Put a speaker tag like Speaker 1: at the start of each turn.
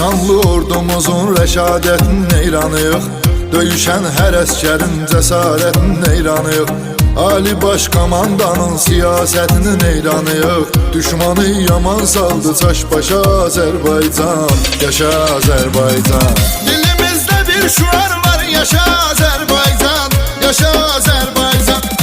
Speaker 1: Şanlı ordumuzun rəşadətin neyranıyıq, döyüşən hər əskərin cəsarətin neyranıyıq. Ali Baş Komandanın siyasətinin neyranıyıq. Düşmanı yaman saldı çaş başa Azərbaycan, yaşa Azərbaycan. Dilimizdə bir şuar var, yaşa Azərbaycan, yaşa Azərbaycan.